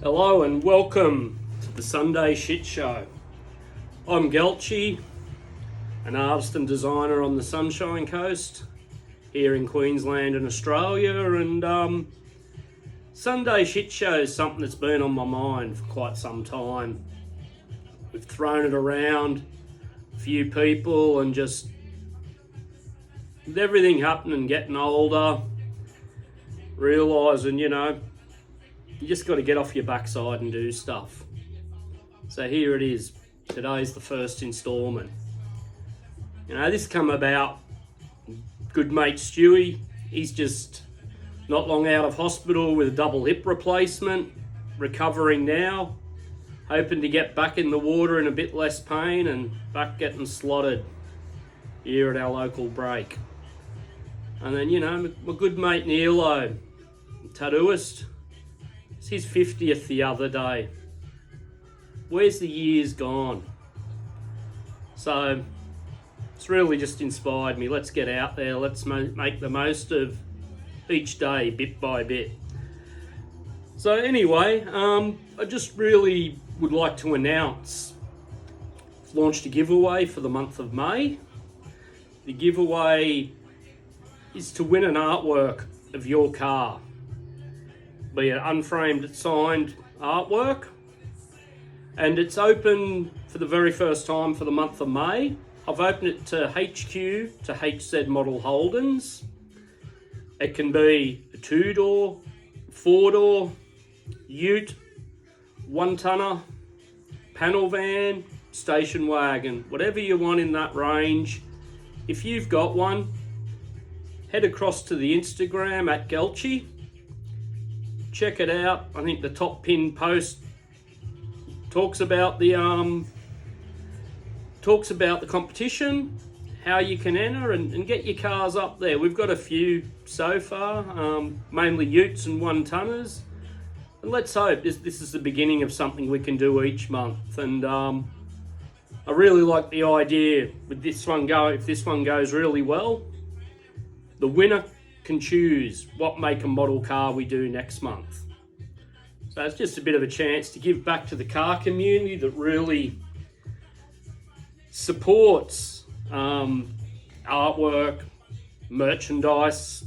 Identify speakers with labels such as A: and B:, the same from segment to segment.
A: Hello and welcome to the Sunday Shit Show. I'm Gelchi, an artist and designer on the Sunshine Coast here in Queensland and Australia, and Sunday Shit Show is something that's been on my mind for quite some time. We've thrown it around a few people, and just with everything happening, getting older, realising, you just got to get off your backside and do stuff. So here it is. Today's the first instalment. This come about. Good mate Stewie, he's just not long out of hospital with a double hip replacement, recovering now, hoping to get back in the water in a bit less pain and back getting slotted here at our local break. And then, my good mate Neilo, tattooist, it's his 50th the other day. Where's the years gone? So it's really just inspired me. Let's get out there. Let's make the most of each day, bit by bit. So anyway, I just really would like to announce I've launched a giveaway for the month of May. The giveaway is to win an artwork of your car, be it unframed, signed artwork, and it's open for the very first time for the month of May. I've opened it to HQ, to HZ Model Holdens. It can be a 2-door, 4-door, ute, 1-tonner, panel van, station wagon, whatever you want in that range. If you've got one, head across to the Instagram at Gelchi. Check it out. I think the top pinned post talks about the competition, how you can enter and get your cars up there. We've got a few so far, mainly utes and 1-tonners. And let's hope this is the beginning of something we can do each month. And I really like the idea with this one if this one goes really well, the winner can choose what make and model car we do next month. So it's just a bit of a chance to give back to the car community that really supports artwork, merchandise,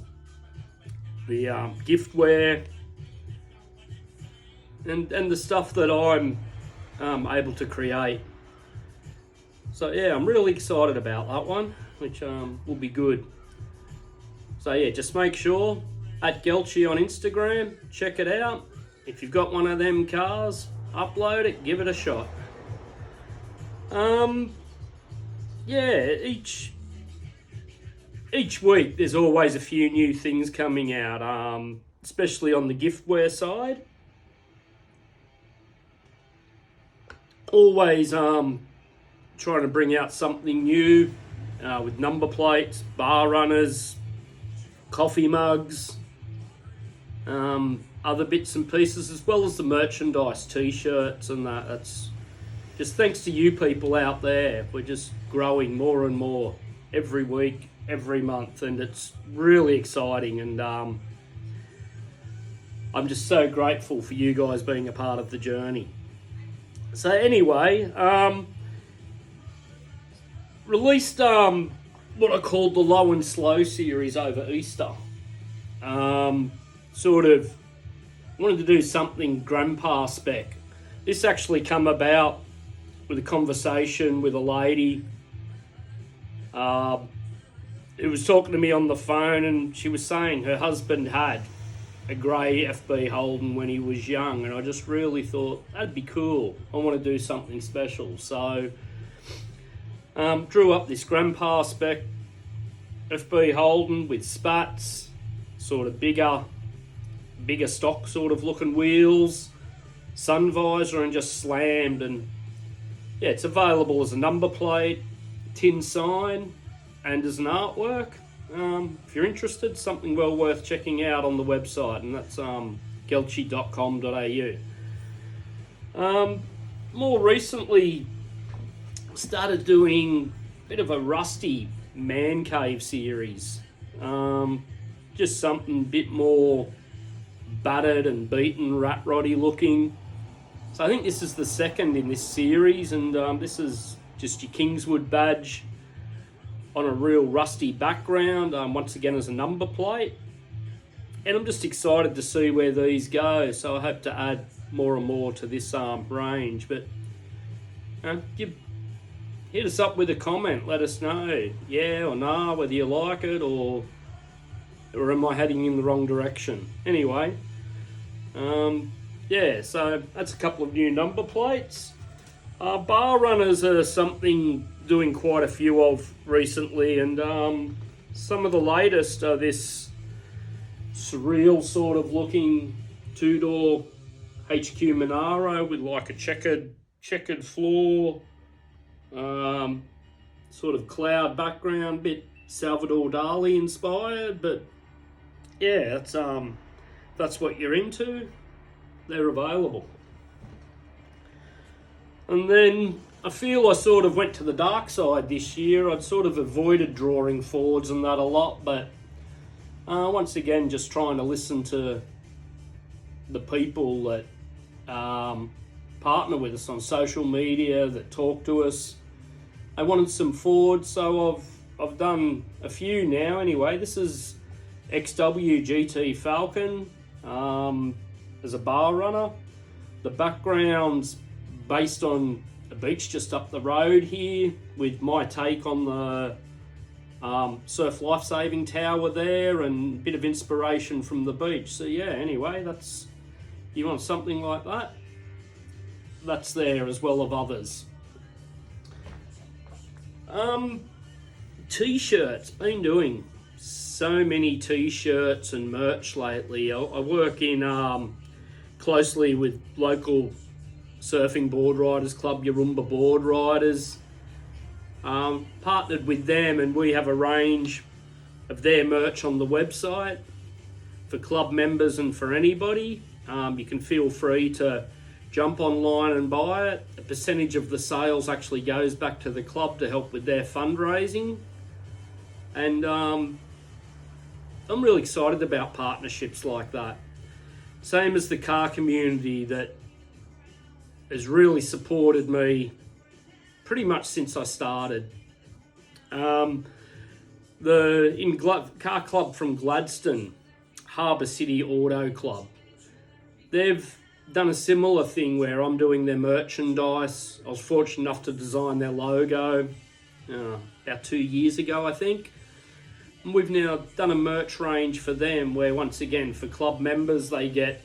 A: the giftware, and the stuff that I'm able to create. So yeah, I'm really excited about that one, which will be good. So yeah, just make sure at Gelchi on Instagram, check it out. If you've got one of them cars, upload it, give it a shot. Each week there's always a few new things coming out, especially on the giftware side. Always trying to bring out something new with number plates, bar runners, coffee mugs, other bits and pieces, as well as the merchandise, t-shirts and that. That's just thanks to you people out there. We're just growing more and more every week, every month, and it's really exciting, and I'm just so grateful for you guys being a part of the journey. So anyway, released what I called the Low and Slow series over Easter. Sort of wanted to do something grandpa spec. This actually come about with a conversation with a lady who was talking to me on the phone, and she was saying her husband had a grey FB Holden when he was young, and I just really thought that'd be cool. I want to do something special. So drew up this grandpa spec FB Holden with spats, sort of bigger stock sort of looking wheels, sun visor, and just slammed. And yeah, it's available as a number plate, tin sign, and as an artwork. If you're interested, something well worth checking out on the website, and that's gelchi.com.au. More recently, started doing a bit of a rusty man cave series. Just something a bit more battered and beaten, rat roddy looking. So I think this is the second in this series, and this is just your Kingswood badge on a real rusty background, once again as a number plate. And I'm just excited to see where these go, so I hope to add more and more to this range. But hit us up with a comment, let us know, yeah or nah, whether you like it, or am I heading in the wrong direction. Anyway, yeah, so that's a couple of new number plates. Bar runners are something doing quite a few of recently, and some of the latest are this surreal sort of looking two-door HQ Monaro with like a checkered floor, sort of cloud background, bit Salvador Dali inspired. But yeah, that's what you're into. They're available. And then I feel I sort of went to the dark side this year. I'd sort of avoided drawing Fords and that a lot, but once again, just trying to listen to the people that partner with us on social media, that talk to us. I wanted some Fords, so I've done a few now. Anyway, this is XW GT Falcon as a bar runner. The background's based on a beach just up the road here, with my take on the surf life-saving tower there, and a bit of inspiration from the beach. So yeah, anyway, that's, you want something like that, that's there as well of others. T-shirts, been doing so many t-shirts and merch lately. I work in closely with local surfing board riders club, Yarumba Board Riders. Partnered with them, and we have a range of their merch on the website for club members and for anybody. You can feel free to jump online and buy it. A percentage of the sales actually goes back to the club to help with their fundraising. And I'm really excited about partnerships like that. Same as the car community that has really supported me pretty much since I started. Car club from Gladstone, Harbour City Auto Club, they've done a similar thing where I'm doing their merchandise. I was fortunate enough to design their logo about 2 years ago, I think. And we've now done a merch range for them where, once again, for club members, they get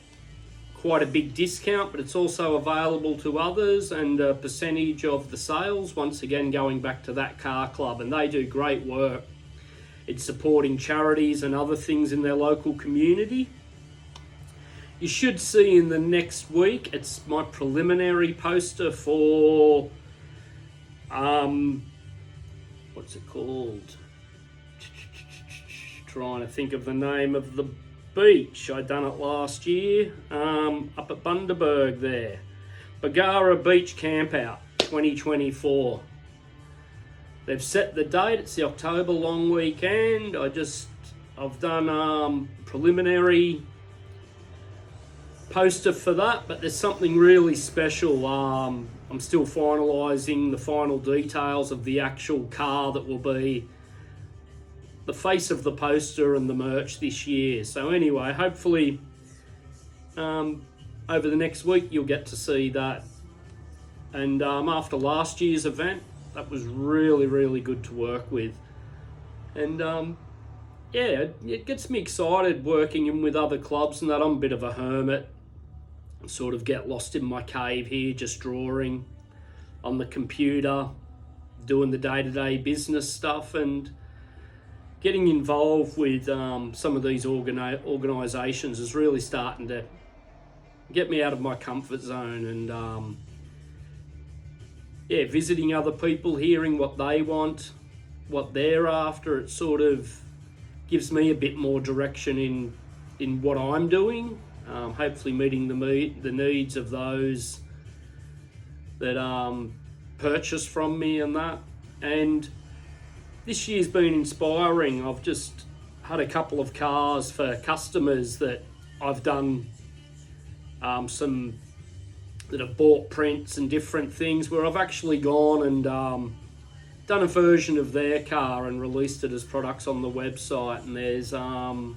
A: quite a big discount, but it's also available to others, and a percentage of the sales, once again, going back to that car club. And they do great work. It's supporting charities and other things in their local community. You should see in the next week, it's my preliminary poster for, what's it called? Trying to think of the name of the beach. I done it last year, up at Bundaberg there. Bargara Beach Campout 2024. They've set the date, it's the October long weekend. I've done preliminary poster for that, but there's something really special. I'm still finalising the final details of the actual car that will be the face of the poster and the merch this year. So anyway, hopefully over the next week you'll get to see that. And after last year's event, that was really, really good to work with. And yeah, it gets me excited working in with other clubs and that. I'm a bit of a hermit. I sort of get lost in my cave here, just drawing on the computer, doing the day-to-day business stuff, and getting involved with some of these organisations is really starting to get me out of my comfort zone. And yeah, visiting other people, hearing what they want, what they're after, it sort of gives me a bit more direction in what I'm doing. Hopefully meeting the needs of those that purchase from me and that. And this year's been inspiring. I've just had a couple of cars for customers that I've done some that have bought prints and different things where I've actually gone and done a version of their car and released it as products on the website. And there's a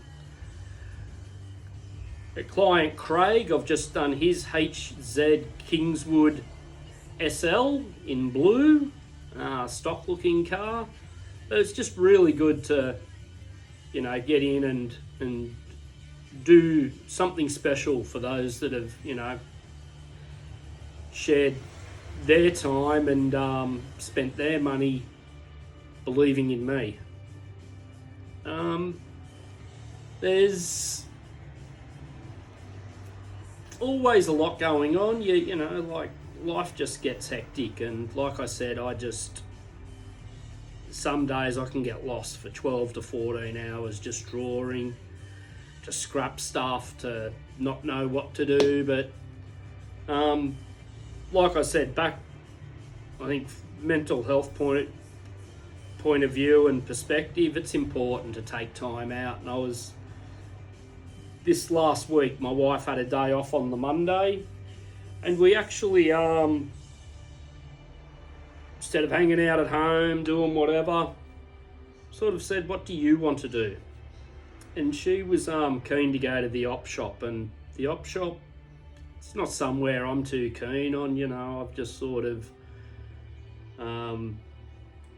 A: client, Craig, I've just done his HZ Kingswood SL in blue, stock looking car. But it's just really good to, you know, get in and do something special for those that have, you know, shared their time and spent their money believing in me. There's always a lot going on. You know, like life just gets hectic, and like I said, some days I can get lost for 12 to 14 hours just drawing, to scrap stuff, to not know what to do. But like I said, back, I think mental health point of view and perspective, it's important to take time out. And this last week, my wife had a day off on the Monday, and we actually, instead of hanging out at home, doing whatever, sort of said, what do you want to do? And she was keen to go to the op shop, and the op shop, it's not somewhere I'm too keen on, you know. I've just sort of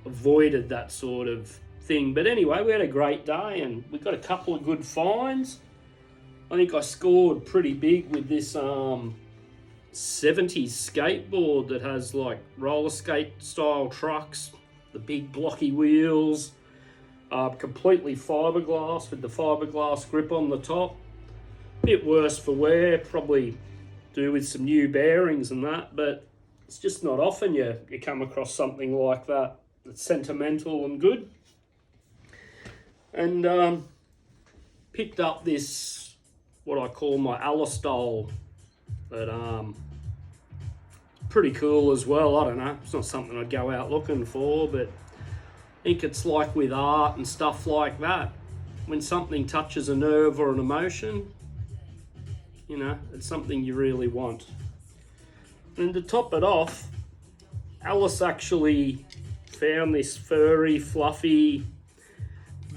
A: avoided that sort of thing. But anyway, we had a great day, and we got a couple of good finds. I think I scored pretty big with this 70s skateboard that has like roller skate style trucks, the big blocky wheels, completely fiberglass with the fiberglass grip on the top. Bit worse for wear, probably do with some new bearings and that, but it's just not often you come across something like that that's sentimental and good. And picked up this, what I call my Alistol, that pretty cool as well. I don't know, it's not something I'd go out looking for, but I think it's like with art and stuff like that. When something touches a nerve or an emotion, you know, it's something you really want. And to top it off, Alice actually found this furry, fluffy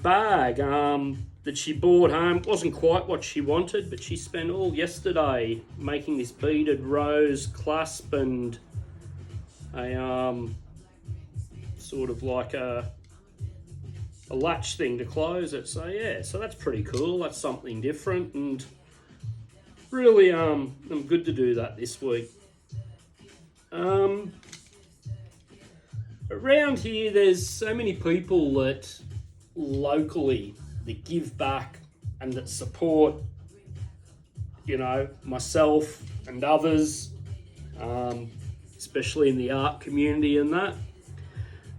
A: bag that she brought home. It wasn't quite what she wanted, but she spent all yesterday making this beaded rose clasp and a sort of like a latch thing to close it. So yeah, so that's pretty cool. That's something different, and really I'm good to do that this week. Around here, there's so many people that locally that give back and that support, you know, myself and others, especially in the art community and that.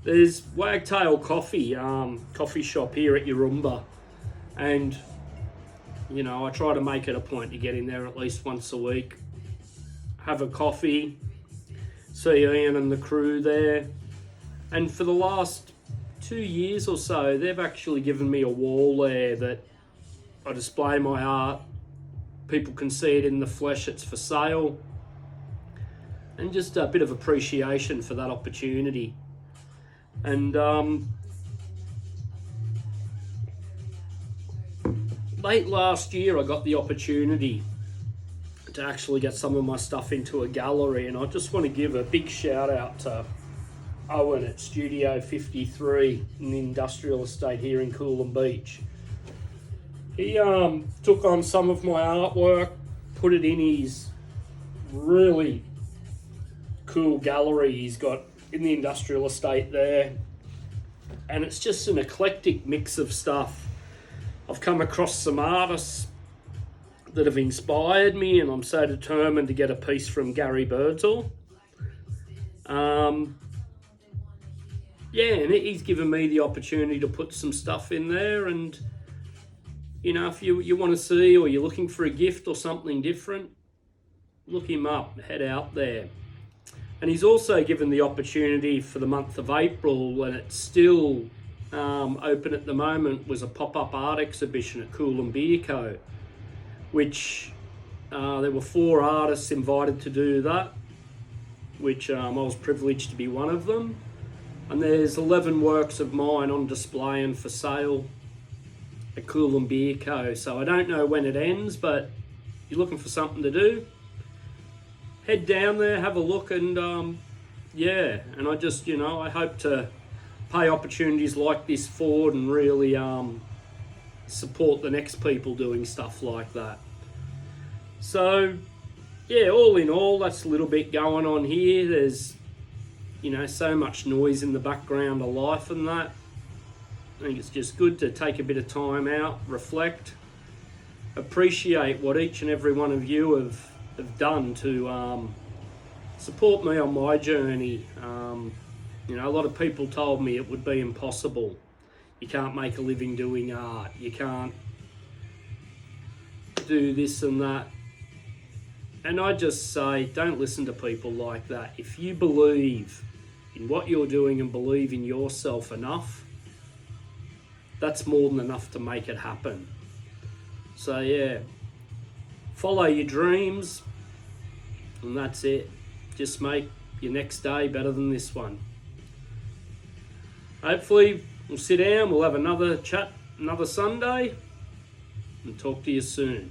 A: There's Wagtail coffee shop here at Yarumba, and you know, I try to make it a point to get in there at least once a week, have a coffee, see Ian and the crew there. And for the last 2 years or so, they've actually given me a wall there that I display my art. People can see it in the flesh, it's for sale. And just a bit of appreciation for that opportunity. And late last year, I got the opportunity to actually get some of my stuff into a gallery, and I just want to give a big shout out to Owen at Studio 53 in the industrial estate here in Coolum Beach. He took on some of my artwork, put it in his really cool gallery he's got in the industrial estate there, and it's just an eclectic mix of stuff. I've come across some artists that have inspired me, and I'm so determined to get a piece from Gary Birdsall. Yeah, and he's given me the opportunity to put some stuff in there, and you know, if you want to see, or you're looking for a gift or something different, look him up, head out there. And he's also given the opportunity for the month of April, and it's still open at the moment, was a pop-up art exhibition at Coolum Beer Co, which there were 4 artists invited to do that, which I was privileged to be one of them. And there's 11 works of mine on display and for sale at Coolum Beer Co. So I don't know when it ends, but if you're looking for something to do, head down there, have a look, and yeah. And I just, I hope to pay opportunities like this forward and really support the next people doing stuff like that. So yeah, all in all, that's a little bit going on here. There's so much noise in the background of life and that. I think it's just good to take a bit of time out, reflect, appreciate what each and every one of you have done to support me on my journey. A lot of people told me it would be impossible. You can't make a living doing art. You can't do this and that. And I just say, don't listen to people like that. If you believe in what you're doing and believe in yourself enough, that's more than enough to make it happen. So yeah, follow your dreams, and that's it. Just make your next day better than this one. Hopefully we'll sit down, we'll have another chat another Sunday, and talk to you soon.